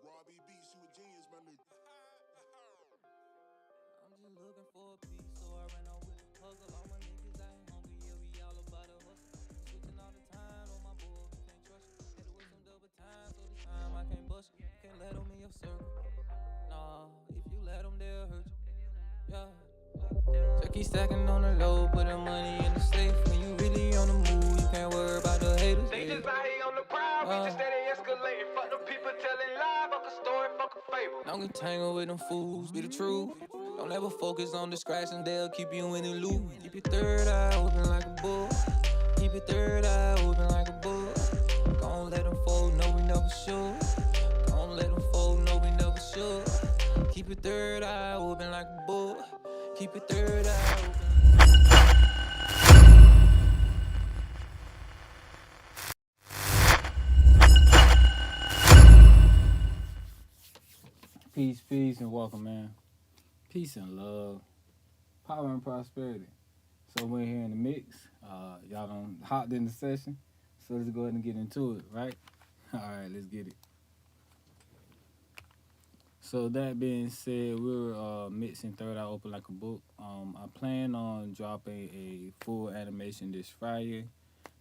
Robbie Beats, you a genius, my nigga. I'm just looking for a piece, so I ran out with the puzzle. All my niggas ain't hungry, yeah, we all about a hustle. Switching all the time on my boy, we can't trust you. Had to work some double time, so this time I can't bust you. You can't let them in your circle. Nah, if you let them, they'll hurt you. Yeah. So keep stacking on the low, putting money in the safe. When you really on the move, you can't worry about the haters. They just out here on the prowl, we just steady escalating. Fuck them people telling lies, fuck a story, fuck a fable. Don't get tangled with them fools, be the truth. Don't ever focus on the scratch and they'll keep you in the loop. Keep your third eye open like a bull. Keep your third eye open like a bull. Don't let them fold, no, we never should. Don't let them fold, no, we never should. Keep your third eye open like a bull. Keep your third eye open. Peace, and welcome, man. Peace and love, power and prosperity. So we're here in the mix. Y'all done hopped in the session, so let's go ahead and get into it, right? All right, let's get it. So that being said, we're mixing Third Eye Open like a book. I plan on dropping a full animation this Friday.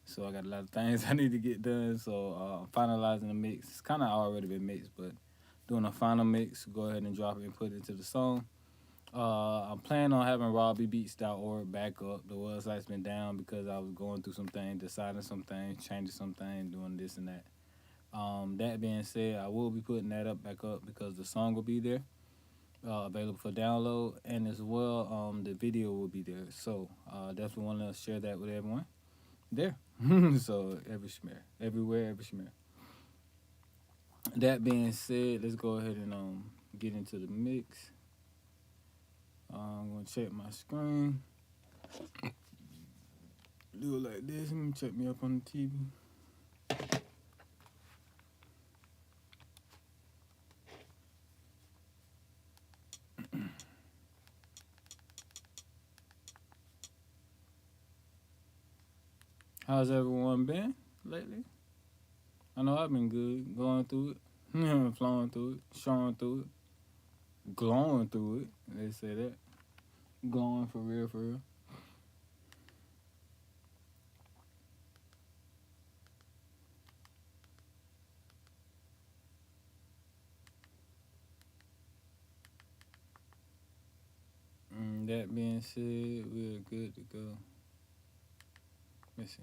So I got a lot of things I need to get done. So finalizing the mix. It's kind of already been mixed, but doing a final mix, go ahead and drop it and put it into the song. I'm planning on having RobbieBeats.org back up. The website's been down because I was going through some things, deciding some things, changing some things, doing this and that. That being said, I will be putting that back up because the song will be there, available for download, and as well, the video will be there. So definitely want to share that with everyone there. So everywhere, every share. That being said, let's go ahead and get into the mix. I'm gonna check my screen. Do it like this. Let me check me up on the TV. How's everyone been lately? I know I've been good, going through it, flowing through it, showing through it, glowing through it. They say that. Glowing for real, for real. That being said, we're good to go. Let's see.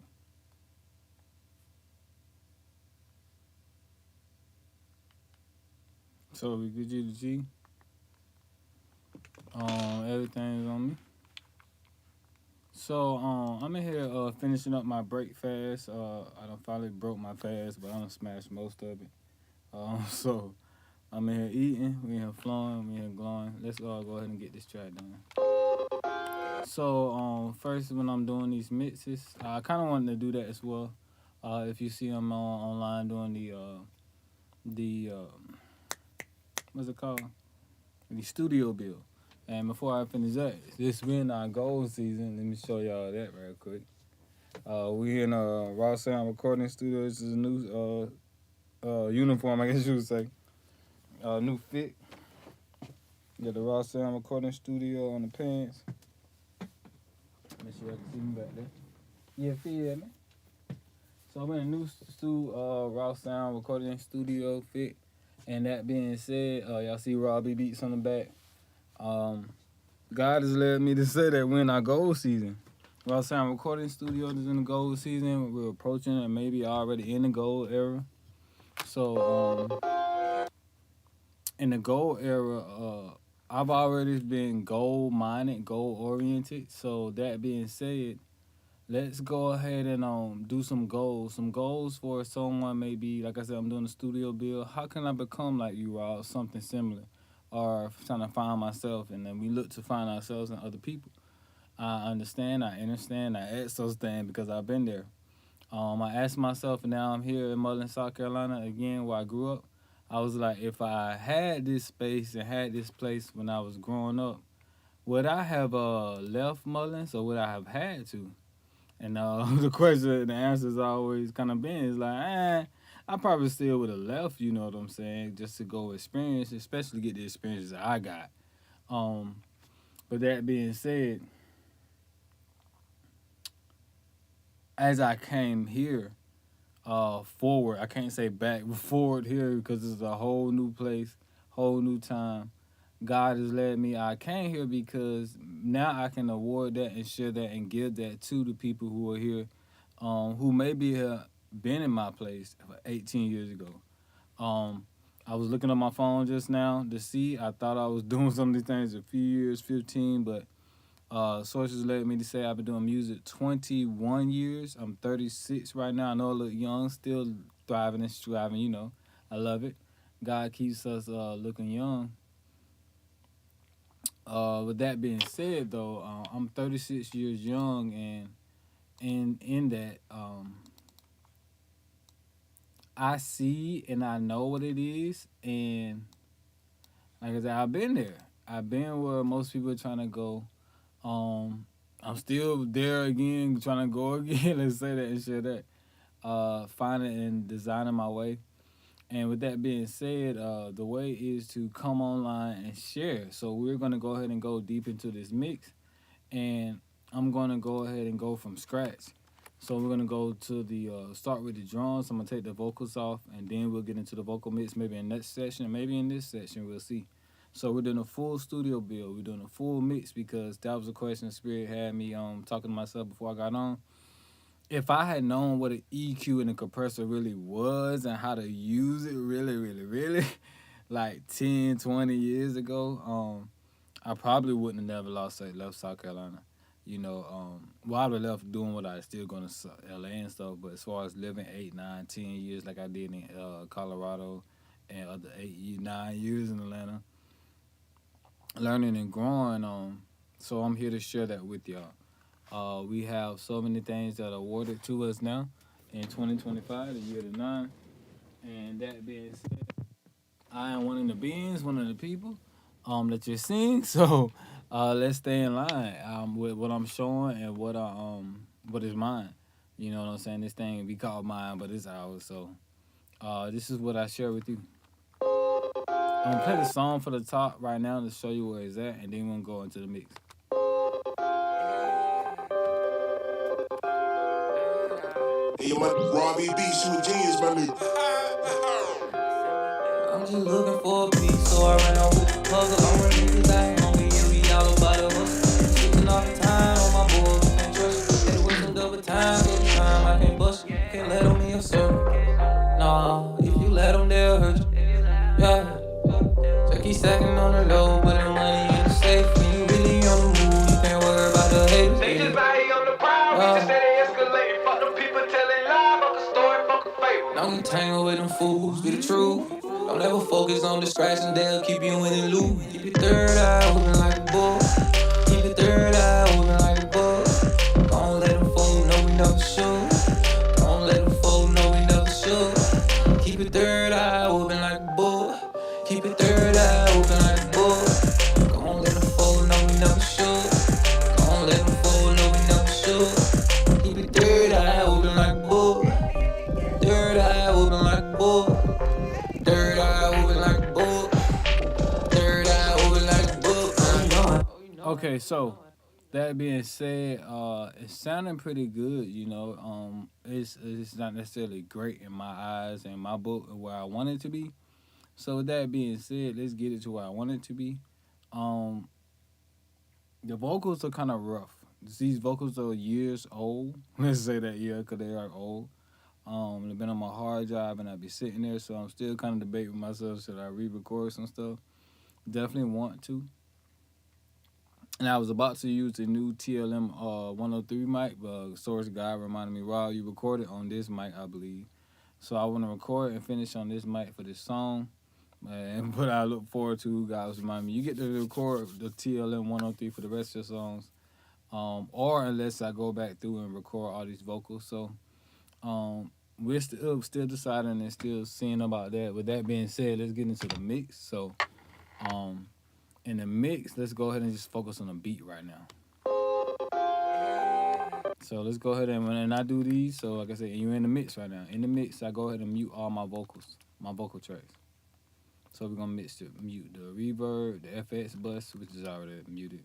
So we good G to G. Everything's on me. So I'm in here finishing up my break fast. I done finally broke my fast, but I done smashed most of it. So I'm in here eating, we in here flowing, we in here glowing. Let's go ahead and get this track done. So first, when I'm doing these mixes, I kind of wanted to do that as well. If you see I'm online doing the what's it called? The studio build. And before I finish that, this been our goal season. Let me show y'all that real quick. We in Raw Sound Recording Studio. This is a new uniform, I guess you would say. New fit. Got the Raw Sound Recording Studio on the pants. Make sure y'all can see me back there. Yeah, feel me? So I'm in a new Raw Sound Recording Studio fit. And that being said, y'all see Robbie Beats on the back. God has led me to say that we're in our goal season. Raw Sound Recording Studio is in the goal season. We're approaching and maybe already in the gold era. So in the gold era, I've already been goal-minded, goal-oriented. So that being said, let's go ahead and do some goals. Some goals for someone maybe, like I said, I'm doing a studio build. How can I become like you, Rob? Something similar. Or trying to find myself, and then we look to find ourselves in other people. I understand, I ask those things because I've been there. I asked myself, and now I'm here in Mullins, South Carolina, again, where I grew up. I was like, if I had this space and had this place when I was growing up, would I have left Mullins or would I have had to? And the answer's always kind of been is like, I probably still would have left, you know what I'm saying, just to go experience, especially get the experiences that I got. Um, but that being said, as I came here, forward, I can't say back, but forward here because it's a whole new place, whole new time. God has led me. I came here because now I can award that and share that and give that to the people who are here, who maybe have been in my place 18 years ago. Um, I was looking on my phone just now to see. I thought I was doing some of these things a few years, 15, but sources led me to say I've been doing music 21 years. I'm 36 right now. I know I look young, still thriving and striving, you know. I love it. God keeps us looking young. With that being said, though, I'm 36 years young, and in that, I see and I know what it is, and like I said, I've been there. I've been where most people are trying to go. I'm still there again, trying to go again. Let's say that and share that. Finding and designing my way. And with that being said, the way is to come online and share. So we're gonna go ahead and go deep into this mix, and I'm gonna go ahead and go from scratch. So we're gonna go to the start with the drums. I'm gonna take the vocals off, and then we'll get into the vocal mix. Maybe in next session, maybe in this session, we'll see. So we're doing a full studio build. We're doing a full mix because that was a question Spirit had me talking to myself before I got on. If I had known what an EQ and a compressor really was and how to use it really, like 10, 20 years ago, I probably wouldn't have never left South Carolina. You know, well, I would have left doing what I was still going to LA and stuff, but as far as living 8, 9, 10 years like I did in Colorado and other 8, 9 years in Atlanta, learning and growing, so I'm here to share that with y'all. We have so many things that are awarded to us now in 2025, the year of the 9. And that being said, I am one of the beings, one of the people that you're seeing. So let's stay in line with what I'm showing and what is mine. You know what I'm saying? This thing be called mine, but it's ours. So this is what I share with you. I'm gonna play the song for the top right now to show you where it's at, and then we're gonna go into the mix. Hey, yo, my Robbie Beats, you a genius, my nigga. I'm just looking for a piece, so I ran out with the puzzle. All my niggas I ain't hungry, yeah, we all about the hustle. Switching all the time on my board, we can't trust you. Had to work some double time, so the time I can't bust you. Can't let them in your circle. Nah, if you let them, they'll hurt you. Yeah. So keep stacking on the low, putting money in the safe. When you really on the move, you can't worry about the haters. They just out here on the prowl, we just say they escalating. Fuck them people telling lies, fuck a story, fuck a fable. Don't get tangled with them fools, be the truth. Don't ever focus on distractions, they'll keep you in the loop. Keep your third eye open like a bull. Keep your third eye open like a bull. Don't let them fool, no we never should. Don't let them fool, no we never should. Keep your third eye open like a bull. Keep your third eye open like a bull. Don't let them fool, no we never should. Don't let them fool, no we never should. Keep your third eye open like a bull. Third eye open like a bull. Third eye open like a bull. Third eye open like a bull. Okay, so that being said, it's sounding pretty good. You know, it's not necessarily great in my eyes and my book where I want it to be. So with that being said, let's get it to where I want it to be. The vocals are kind of rough. These vocals are years old. Let's say that, yeah, because they are old. They've been on my hard drive, and I be sitting there, so I'm still kind of debating with myself, should I re-record some stuff? Definitely want to. And I was about to use the new TLM 103 mic, but source guy reminded me, Rob, you recorded on this mic, I believe. So I want to record and finish on this mic for this song. And what I look forward to, guys, remind me, you get to record the TLM 103 for the rest of your songs, or unless I go back through and record all these vocals. So we're still deciding and still seeing about that. With that being said, let's get into the mix. So in the mix, let's go ahead and just focus on the beat right now. So let's go ahead and when I do these, so like I said, you're in the mix right now. In the mix, I go ahead and mute all my vocals, my vocal tracks. So we're gonna mute the reverb, the FX bus, which is already muted.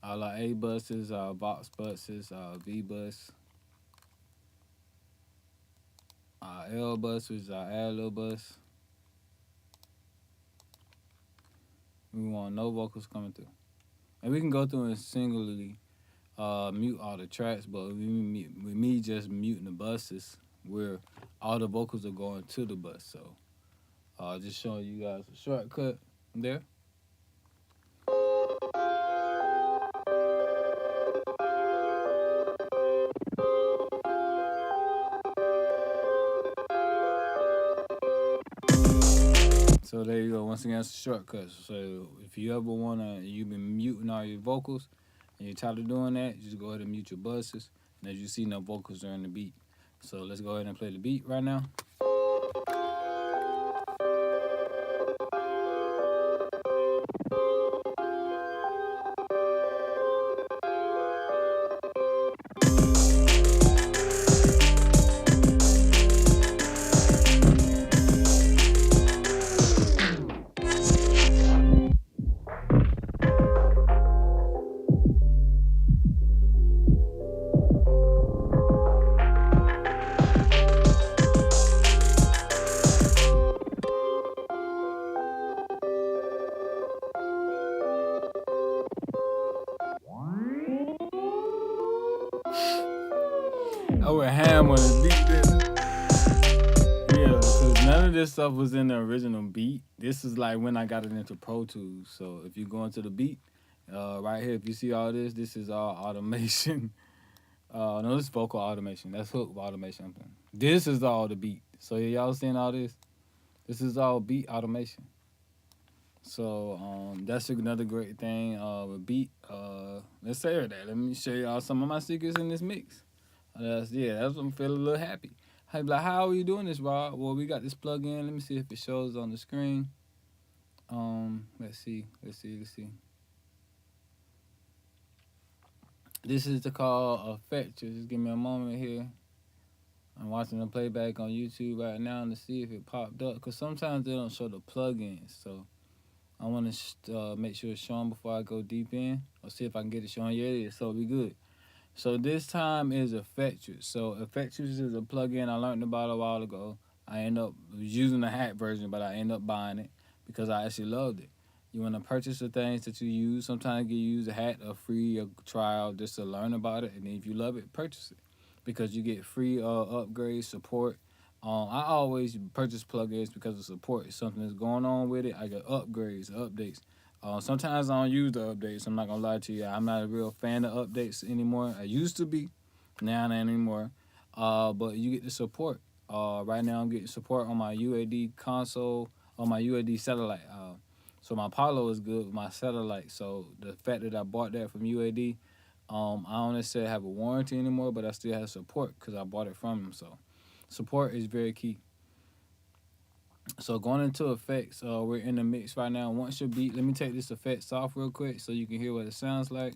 All our A buses, our Vox buses, our V bus, our L bus, which is our ad lib bus. We want no vocals coming through. And we can go through and singularly mute all the tracks, but with me just muting the buses, where all the vocals are going to the bus. So just showing you guys a shortcut there. So there you go. Once again, it's a shortcut. So if you ever you've been muting all your vocals and you're tired of doing that, just go ahead and mute your buses. And as you see, no vocals are in the beat. So let's go ahead and play the beat right now. I went ham on the beat there. Yeah, because none of this stuff was in the original beat. This is like when I got it into Pro Tools. So if you go into the beat, right here, if you see all this is all automation. No, this is vocal automation. That's hook automation. This is all the beat. So y'all seeing all this? This is all beat automation. So that's another great thing with beat. Let's say that. Let me show y'all some of my secrets in this mix. That's what I'm feeling a little happy. I'd be like, how are you doing this, Rob? Well, we got this plug in. Let me see if it shows on the screen. Let's see. This is the call effect. Just give me a moment here. I'm watching the playback on YouTube right now to see if it popped up. Because sometimes they don't show the plugins. So I want to make sure it's showing before I go deep in. Or see if I can get it showing. Yeah, it is. So we good. So this time is Effectress. So Effectress is a plugin I learned about a while ago. I was using the hat version, but I ended up buying it because I actually loved it. You want to purchase the things that you use. Sometimes you use a hat, a free trial just to learn about it. And then if you love it, purchase it because you get free upgrades, support. I always purchase plugins because of support. If something is going on with it, I get upgrades, updates. Sometimes I don't use the updates. I'm not going to lie to you. I'm not a real fan of updates anymore. I used to be. Now not anymore. But you get the support. Right now I'm getting support on my UAD console, on my UAD satellite. So my Apollo is good with my satellite. So the fact that I bought that from UAD, I don't necessarily have a warranty anymore, but I still have support because I bought it from them. So support is very key. So going into effects, we're in the mix right now. Once your beat, let me take this effects off real quick so you can hear what it sounds like.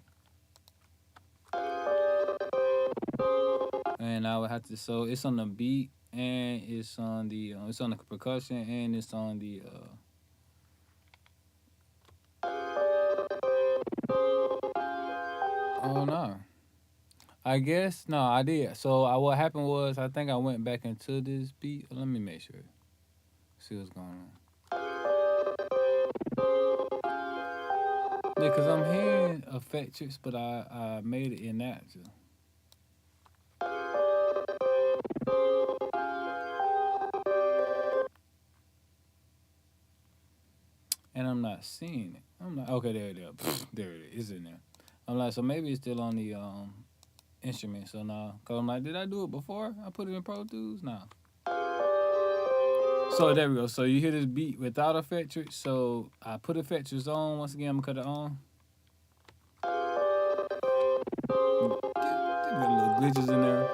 And I would have to, so it's on the beat and it's on the percussion and it's on the oh no. I guess no, I did. So what happened was I think I went back into this beat. Let me make sure. See what's going on. Yeah, because I'm hearing Effectress, but I made it inactive. And I'm not seeing it. I'm not, okay, there it is. There it is. It's in there. I'm like, so maybe it's still on the instrument. So now, because I'm like, did I do it before I put it in Pro Tools? No. So there we go. So you hear this beat without Effectress. So I put Effectress on. Once again, I'm going to cut it on. Got little glitches in there.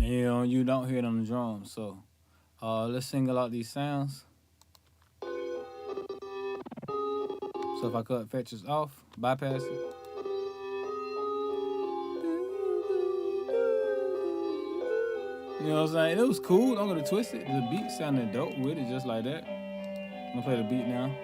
And you don't hear it on the drums. So Let's single out these sounds. So if I cut fetches off, bypass it. You know what I'm saying? It was cool. I'm gonna twist it. The beat sounded dope with it, just like that. I'm gonna play the beat now.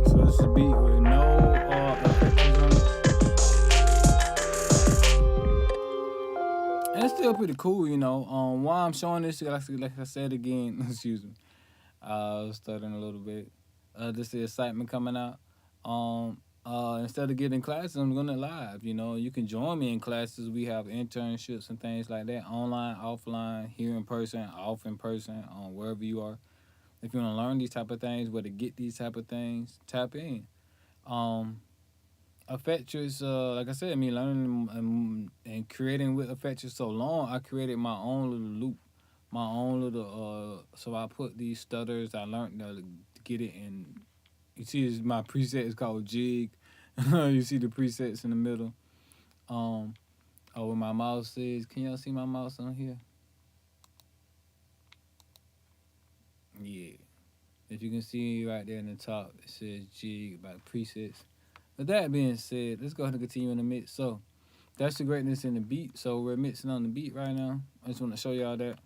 So this is a beat with no effects on it. And it's still pretty cool, you know. Why I'm showing this, like I said again, excuse me. I was stuttering a little bit. Just the excitement coming out. Instead of getting classes, I'm gonna live. You know, you can join me in classes. We have internships and things like that, online, offline, here in person, off in person, wherever you are. If you want to learn these type of things, where to get these type of things, tap in. Effectures, like I said, me learning and creating with Effectures so long, I created my own little loop, my own little. So I put these stutters. I learned to get it in. You see, my preset is called Jig. You see the presets in the middle. Where my mouse is. Can y'all see my mouse on here? Yeah. If you can see right there in the top, it says Jig about presets. With that being said, let's go ahead and continue in the mix. So, that's the greatness in the beat. So, we're mixing on the beat right now. I just want to show y'all that.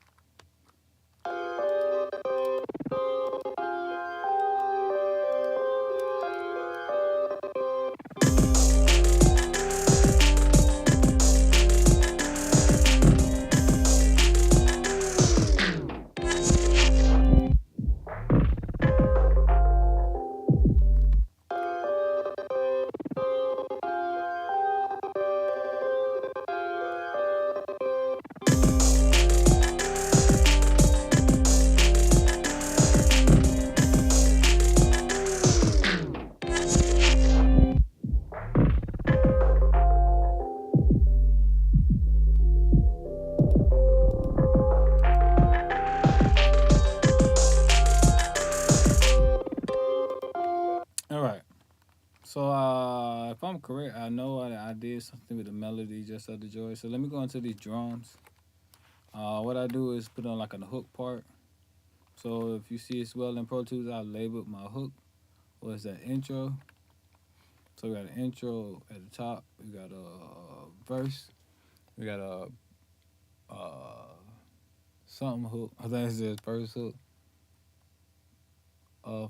All right. So if I'm correct, I know I did something with the melody just of the joy. So let me go into these drums. What I do is put on like a hook part. So if you see it well in Pro Tools, I labeled my hook. What's that intro? So we got an intro at the top. We got a verse. We got a something hook. I think it says first hook.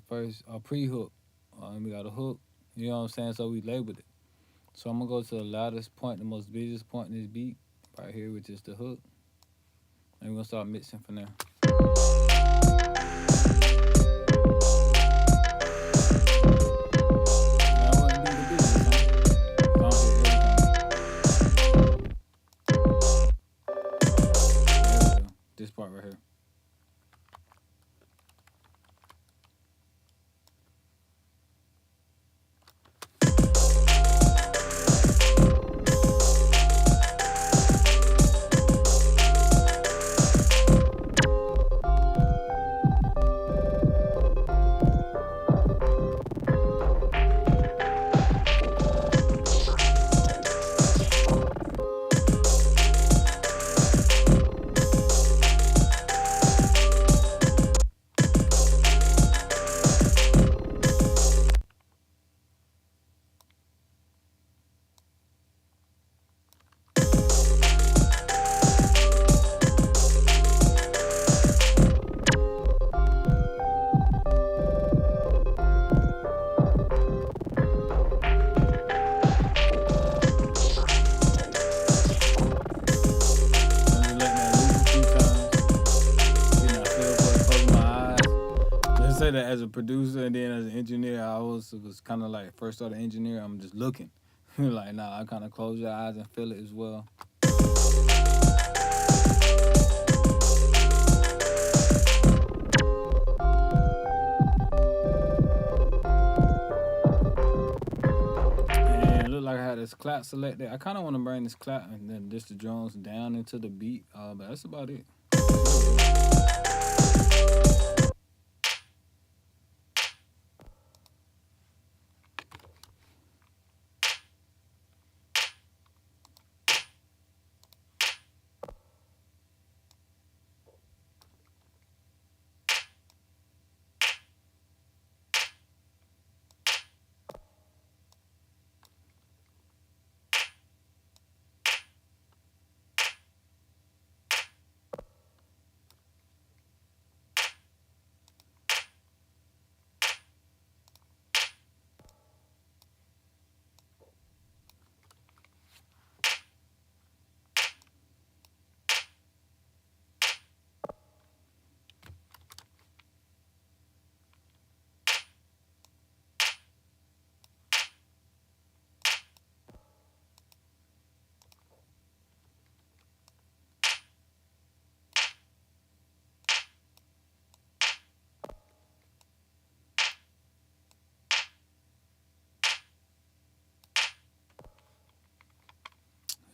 First pre-hook. And we got a hook. You know what I'm saying? So we labeled it. So I'm gonna go to the loudest point, the most busiest point in this beat, right here, which is the hook. And we're gonna start mixing from there. This part right here. That as a producer and then as an engineer, I was kind of like first started engineer. I'm just looking. Like, nah, I kind of close your eyes and feel it as well. And it looked like I had this clap selected. I kind of want to bring this clap and then just the drums down into the beat, but that's about it.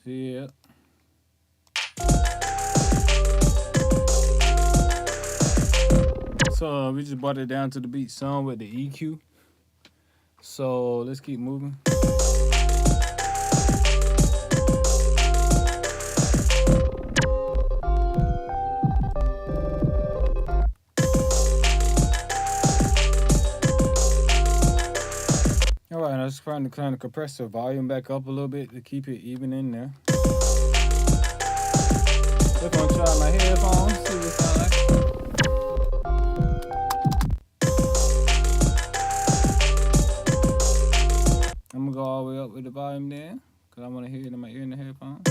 Yeah. So we just brought it down to the beat some with the EQ. So let's keep moving. All right, I was trying to kind of compress the volume back up a little bit to keep it even in there. Just gonna try my headphones, see what it sound like. I'm gonna go all the way up with the volume there, cause I wanna hear it in my ear in the headphones.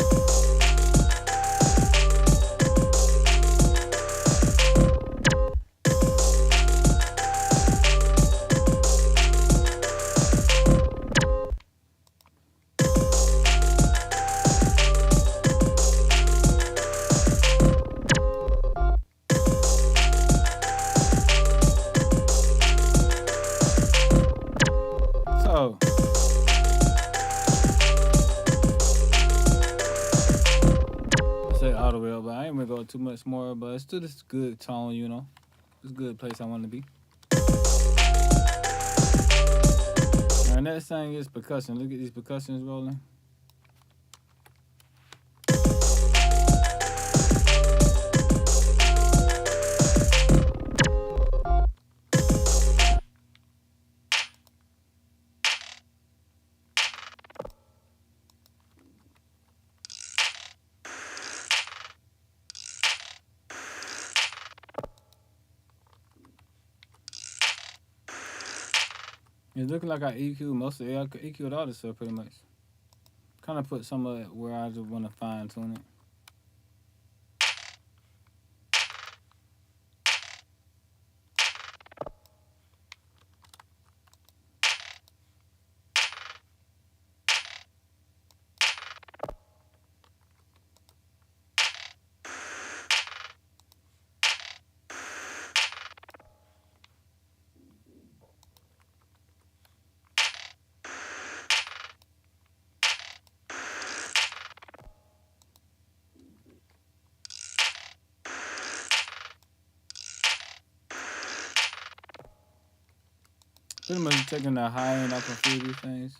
So I say all the way up, but I ain't gonna go too much more. But it's still this good tone, you know. It's a good place I want to be. Our next thing is percussion. Look at these percussions rolling. It's looking like I EQ most of it. I EQ'd all this stuff pretty much. Kind of put some of it where I just want to fine tune it. Pretty much taking the high end off a few of these things.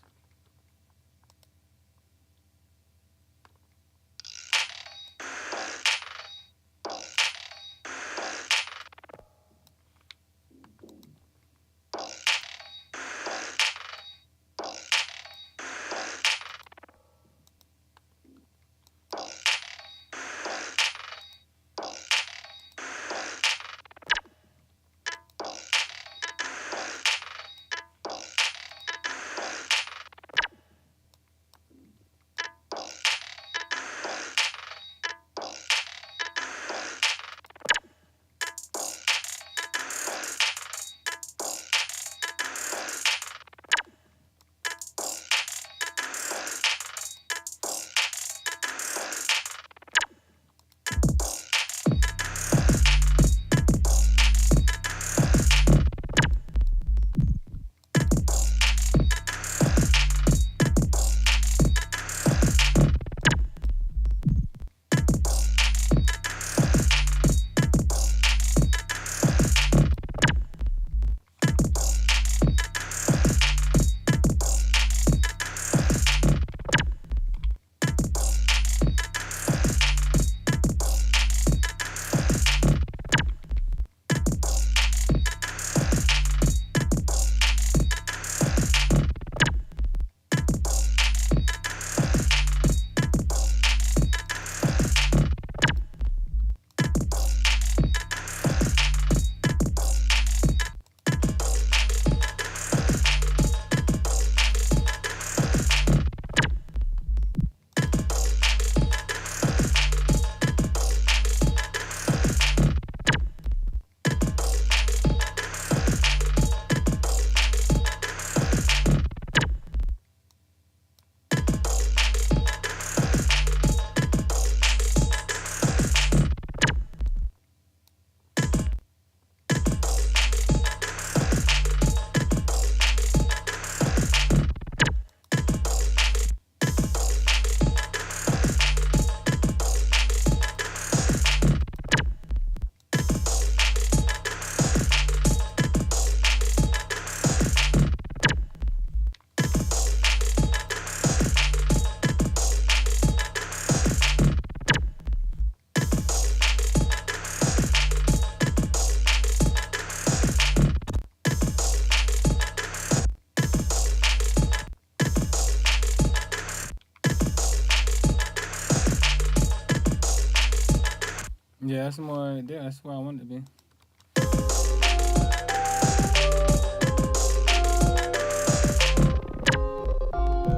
Yeah, that's more. Yeah, that's where I wanted to be.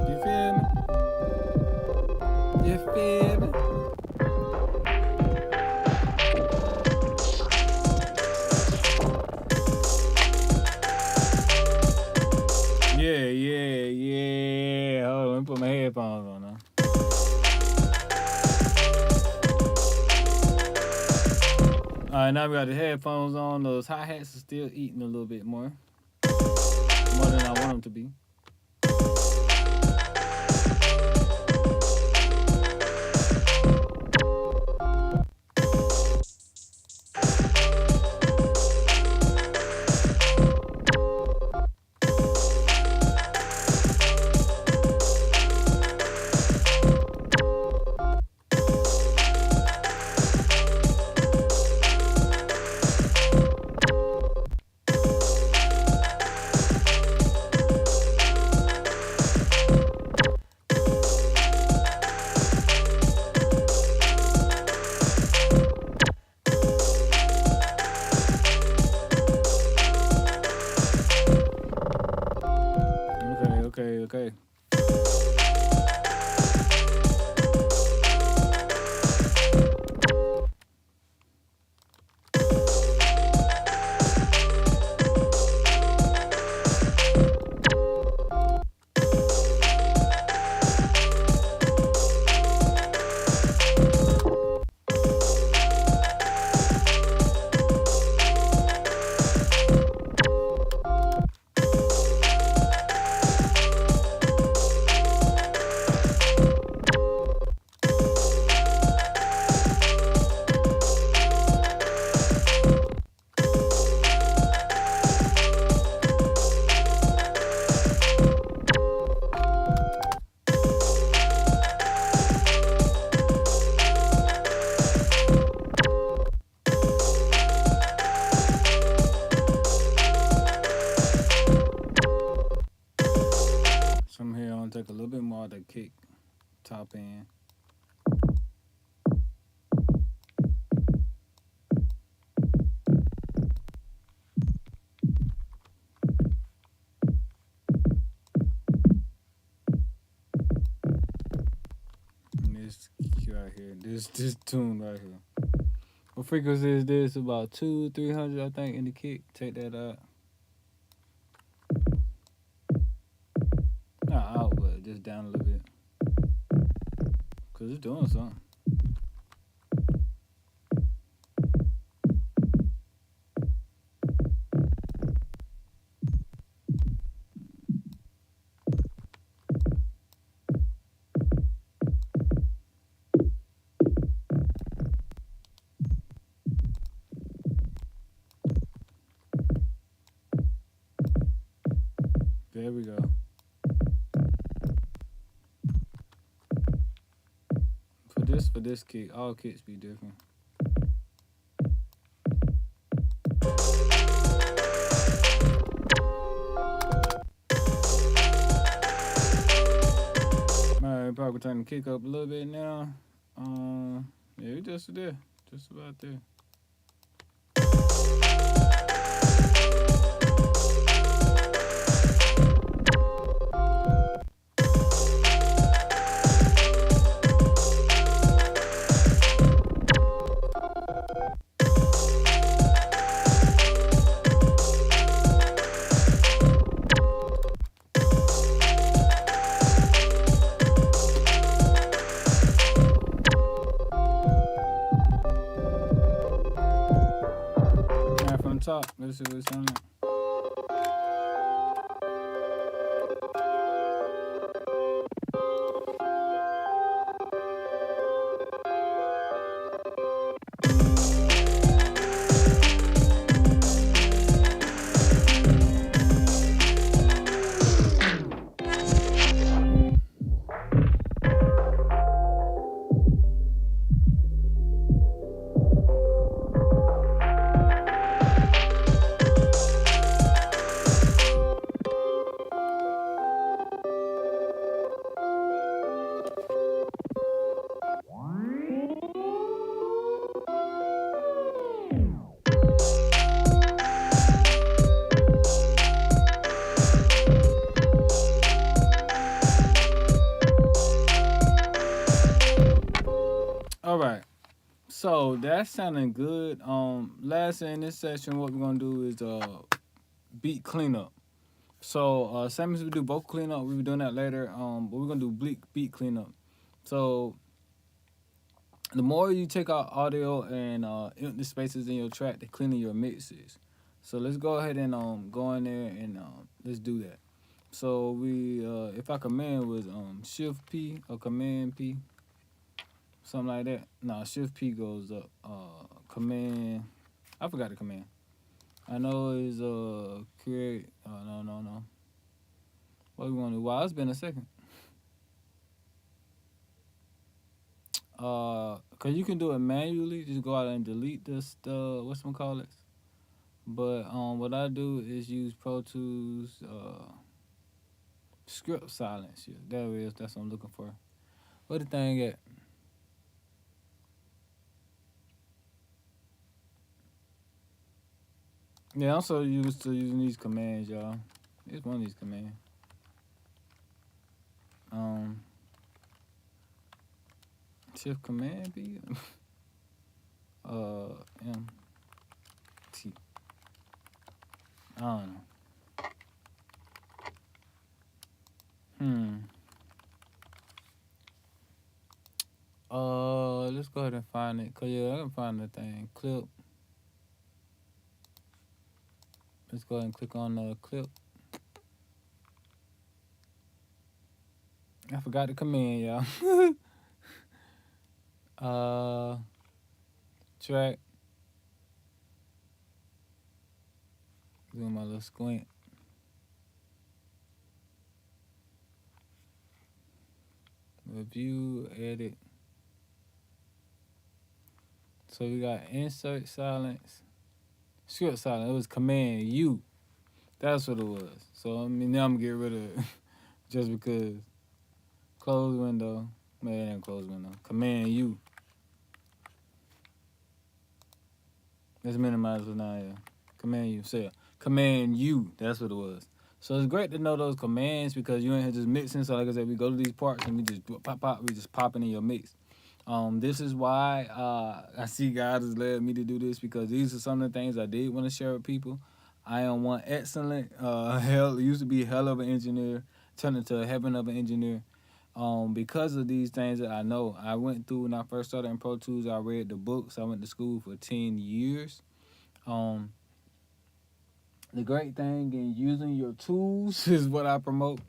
You feel me? You feel me? Yeah. Hold on, let me put my headphones on now. All right, now we got the headphones on. Those hi-hats are still eating a little bit more than I want them to be. Okay. Some here, I'm gonna take a little bit more of the kick top end. This key right here, this tune right here. What frequency is this? About 200-300, I think, in the kick. Take that out. Not out, but just down a little bit. Cause it's doing something. There we go. For this kick, all kicks be different. Alright, probably turn the kick up a little bit now. Yeah, we just there. Just about there. Top. Let's see what's on it. So that's sounding good. Last in this session, what we're gonna do is beat cleanup. So same as we do vocal cleanup, we'll be doing that later. But we're gonna do beat cleanup. So the more you take out audio and empty spaces in your track, the cleaner your mix is. So let's go ahead and go in there and let's do that. So we if our command was Shift P or Command P, something like that. No, Shift P goes up. Command, I forgot the command. I know it's create. No. What we want to do? Wow, it's been a second. Cause you can do it manually. Just go out and delete this. Whatchamacallit. But what I do is use Pro Tools script silence. Yeah, there it is. That's what I'm looking for. Where the thing at? Yeah, I'm so used to using these commands, y'all. It's one of these commands. Shift Command B. M T. I don't know. Let's go ahead and find it. Cause yeah, I can find the thing. Clip. Let's go ahead and click on the clip. I forgot the command, y'all. Track. Doing my little squint. Review, edit. So we got insert silence, script silence. It was Command U. That's what it was. So I mean, now I'm gonna get rid of it just because. Close window. Man, it ain't close window. Command U. Let's minimize it now. Yeah. Command U. Say Command U. That's what it was. So it's great to know those commands because you ain't here just mixing. So like I said, we go to these parts and we just pop. We just popping in your mix. This is why I see God has led me to do this because these are some of the things I did want to share with people. I am one excellent, used to be hell of an engineer, turned into a heaven of an engineer. Because of these things that I know, I went through when I first started in Pro Tools. I read the books. I went to school for 10 years. The great thing in using your tools is what I promote.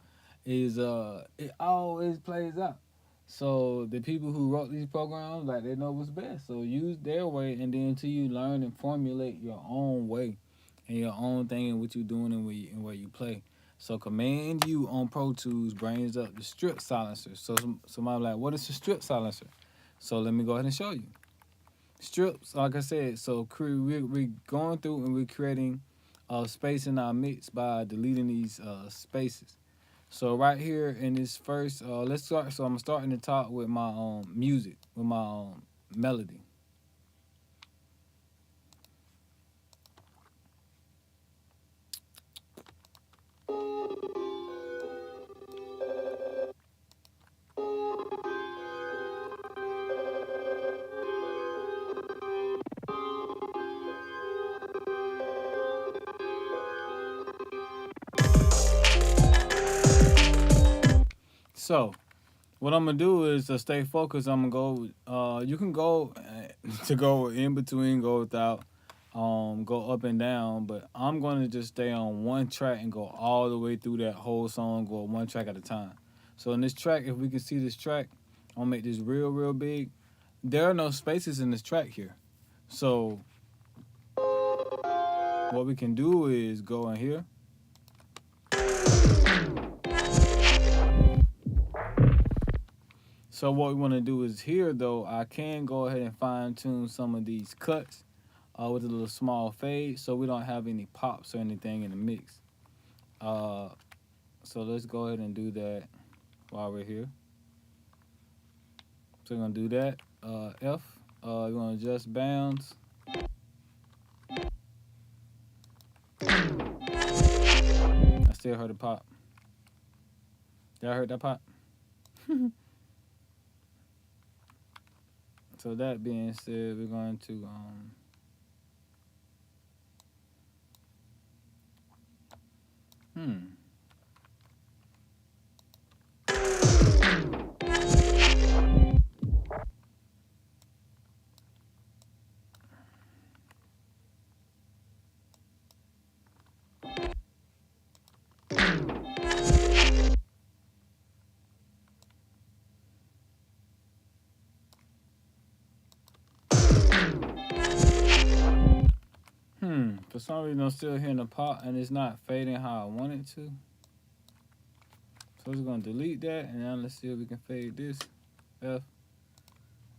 Is it always plays out. So the people who wrote these programs, like they know what's best. So use their way, and then until you learn and formulate your own way and your own thing and what you're doing and where you play. So Command U on Pro Tools brings up the strip silencer. So somebody like, what is a strip silencer? So let me go ahead and show you. Strips, like I said, so we're going through and we're creating space in our mix by deleting these spaces. So right here in this first, let's start. So I'm starting to talk with my music, with my melody. So what I'm gonna do is to stay focused. I'm gonna go. You can go to go in between, go without, go up and down. But I'm gonna just stay on one track and go all the way through that whole song. Go one track at a time. So in this track, if we can see this track, I'm gonna make this real big. There are no spaces in this track here. So what we can do is go in here. So what we want to do is here, though, I can go ahead and fine-tune some of these cuts with a little small fade so we don't have any pops or anything in the mix. So let's go ahead and do that while we're here. So we're going to do that. F, we're going to adjust bounds. I still heard a pop. Y'all heard that pop? So that being said, we're going to hmm. For some reason, I'm still hearing the pop, and it's not fading how I want it to. So we're gonna delete that, and now let's see if we can fade this. F.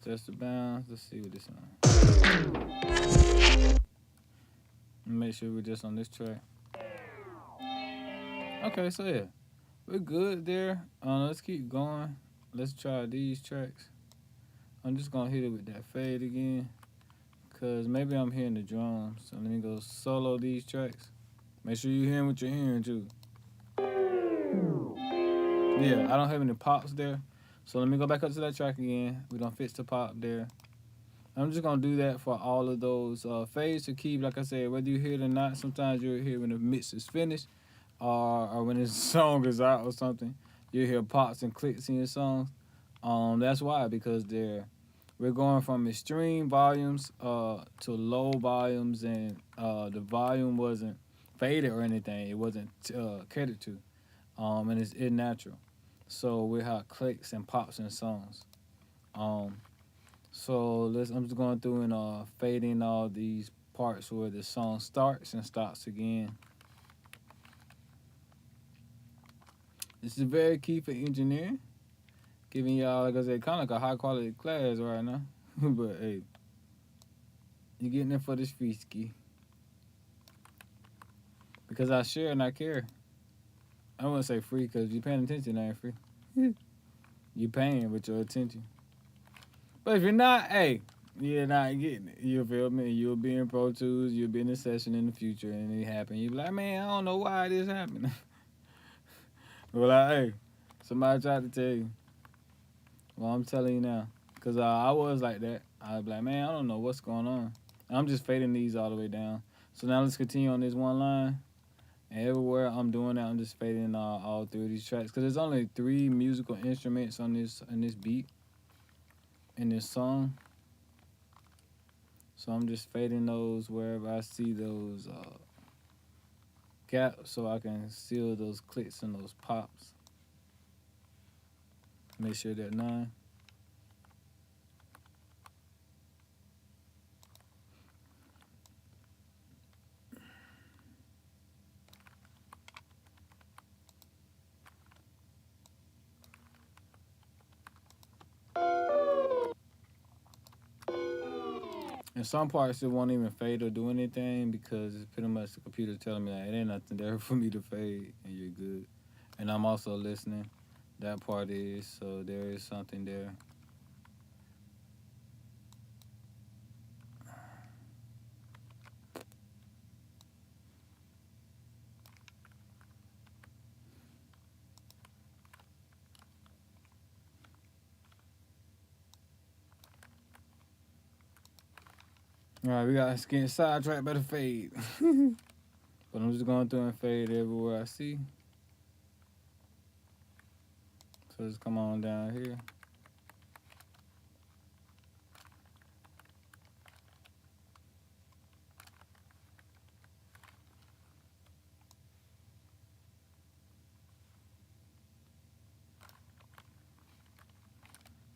Just the bounds. Let's see what this on. Make sure we're just on this track. Okay, so yeah, we're good there. Let's keep going. Let's try these tracks. I'm just gonna hit it with that fade again, cause maybe I'm hearing the drums. So let me go solo these tracks. Make sure you're hearing what you're hearing too. Yeah, I don't have any pops there. So let me go back up to that track again. We don't fix the pop there. I'm just gonna do that for all of those fades to keep, like I said, whether you hear it or not. Sometimes you'll hear when the mix is finished, or when this song is out or something. You hear pops and clicks in your songs. That's why, because we're going from extreme volumes to low volumes, and the volume wasn't faded or anything. It wasn't catered to, and it's natural. So we have clicks and pops in songs. So I'm just going through and fading all these parts where the song starts and stops again. This is very key for engineering. Giving y'all, like I said, kind of like a high quality class right now. But hey, you're getting it for this free ski. Because I share and I care. I wouldn't say free, because you're paying attention, it ain't free. You're paying with your attention. But if you're not, hey, you're not getting it. You feel me? You'll be in Pro Tools, you'll be in a session in the future, and it happen. You'll be like, man, I don't know why this happened. Well, like, hey, somebody tried to tell you. Well, I'm telling you now. Because I was like that. I'd be like, man, I don't know what's going on. I'm just fading these all the way down. So now let's continue on this one line. And everywhere I'm doing that, I'm just fading all three of these tracks. Because there's only 3 musical instruments on this beat, in this song. So I'm just fading those wherever I see those gaps, so I can seal those clicks and those pops. Make sure they're 9. In some parts, it won't even fade or do anything, because it's pretty much the computer telling me like, it ain't nothing there for me to fade, and you're good. And I'm also listening. That part is, so there is something there. All right, we got getting sidetracked by the fade. But I'm just going through and fade everywhere I see. So just come on down here.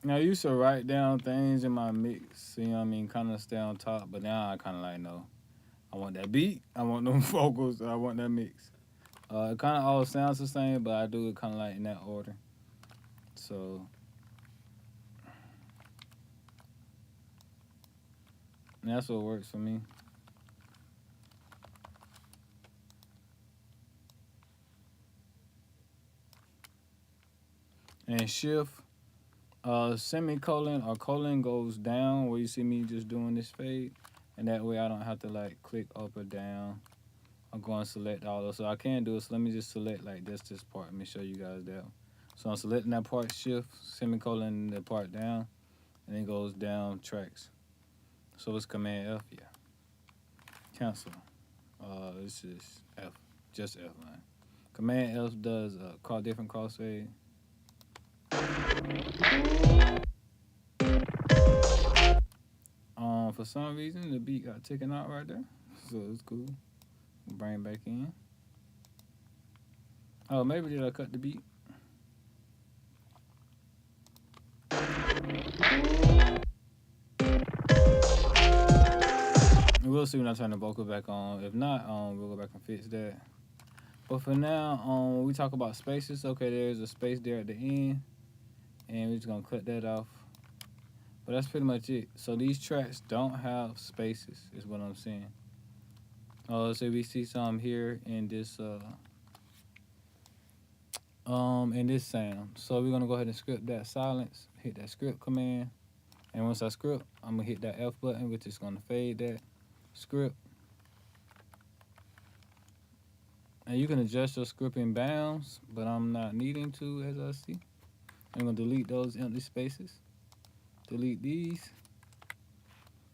Now, I used to write down things in my mix, you know what I mean, kind of stay on top, but now I kind of like, no, I want that beat, I want them vocals, I want that mix. It kind of all sounds the same, but I do it kind of like in that order. So, that's what works for me. And shift, semicolon or colon goes down where you see me just doing this fade. And that way I don't have to like click up or down. I'm going to select all those. So I can do it. So let me just select like this part. Let me show you guys that. So I'm selecting that part, shift, semicolon, the part down. and it goes down tracks. So it's Command F, yeah. Cancel. This is F, just F line. Command F does different crossfade. For some reason the beat got taken out right there, so it's cool. Bring it back in. Oh, maybe did I cut the beat? We'll see when I turn the vocal back on. If not, we'll go back and fix that. But for now, we talk about spaces. Okay, there's a space there at the end, and we're just gonna cut that off. But that's pretty much it. So these tracks don't have spaces, is what I'm saying. So we see some here in this sound. So we're gonna go ahead and script that silence, hit that script command, and once I script, I'm gonna hit that F button, which is gonna fade that script. And you can adjust your scripting bounds, but I'm not needing to, as I see. I'm gonna delete those empty spaces. Delete these.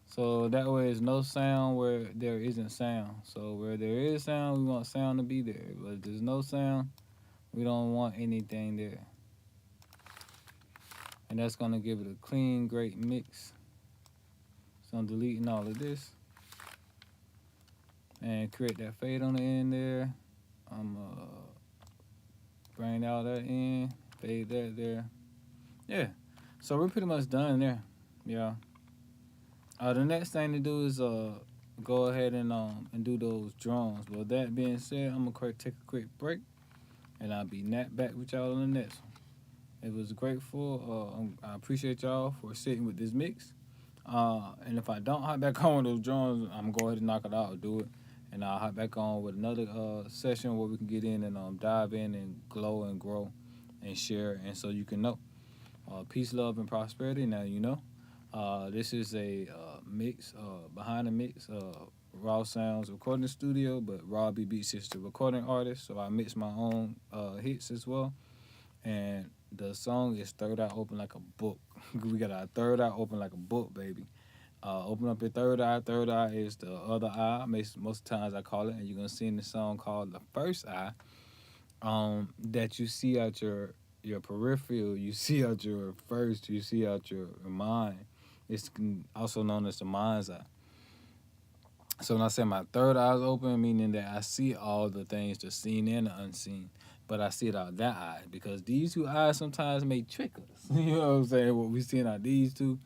So that way there's no sound where there isn't sound. So where there is sound, we want sound to be there. But if there's no sound, we don't want anything there. And that's gonna give it a clean, great mix. So I'm deleting all of this. And create that fade on the end there. I'm bring all that in, fade that there. Yeah, so we're pretty much done there. Yeah. The next thing to do is go ahead and do those drums. But with that being said, I'm gonna take a quick break, and I'll be back with y'all on the next one. It was grateful. I appreciate y'all for sitting with this mix. And if I don't hop back on those drums, I'm gonna go ahead and knock it out or do it. And I'll hop back on with another session where we can get in and dive in and glow and grow and share. And so you can know. Peace, love, and prosperity. Now you know. This is a mix, behind the mix, Raw Sounds recording studio, but Robbie Beats is the recording artist. So I mix my own hits as well. And the song is Third Eye Open Like a Book. We got our third eye open like a book, baby. Open up your third eye. Third eye is the other eye. Most times I call it, and you're gonna see in the song called The First Eye. That you see out your peripheral, you see out your first, you see out your mind. It's also known as the mind's eye. So when I say my third eye is open, meaning that I see all the things, the seen and the unseen, but I see it out that eye, because these two eyes sometimes may trick us. You know what I'm saying? What we seeing out these two.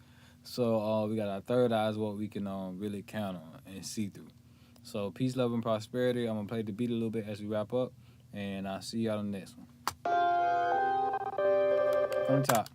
So we got our third eye is what we can really count on and see through. So peace, love, and prosperity. I'm going to play the beat a little bit as we wrap up, and I'll see y'all in the next one. From the top.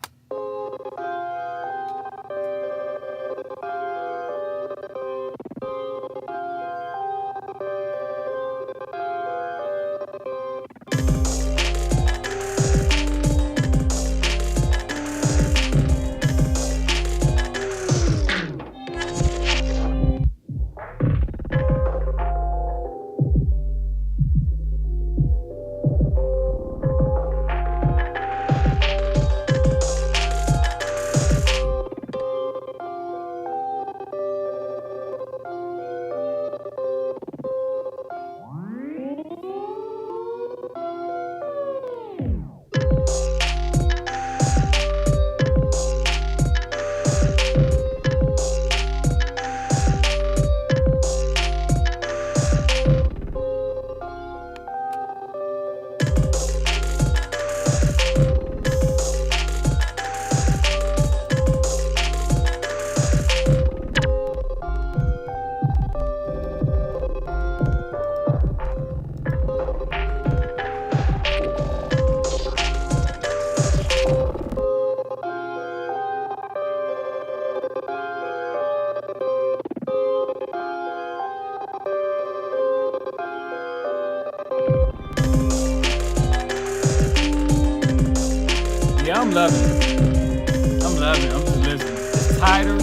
Yeah, I'm loving it. I'm loving it. I'm just listening. It's tighter.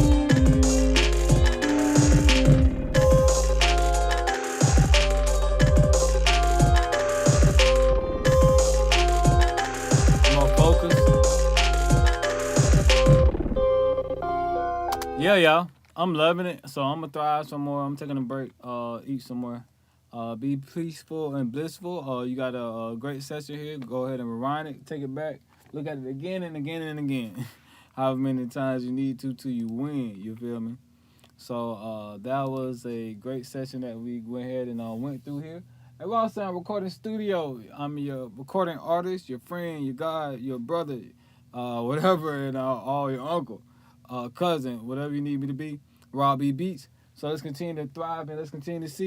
More focused. Yeah, y'all. I'm loving it. So I'm gonna thrive some more. I'm taking a break. Eat some more. Be peaceful and blissful. You got a great session here. Go ahead and rewind it. Take it back. Look at it again and again and again. However many times you need to till you win. You feel me? So that was a great session that we went ahead and went through here. At Raw Sound Recording Studio, I'm your recording artist, your friend, your guy, your brother, whatever, and all your uncle, cousin, whatever you need me to be. Robbie Beats. So let's continue to thrive and let's continue to see.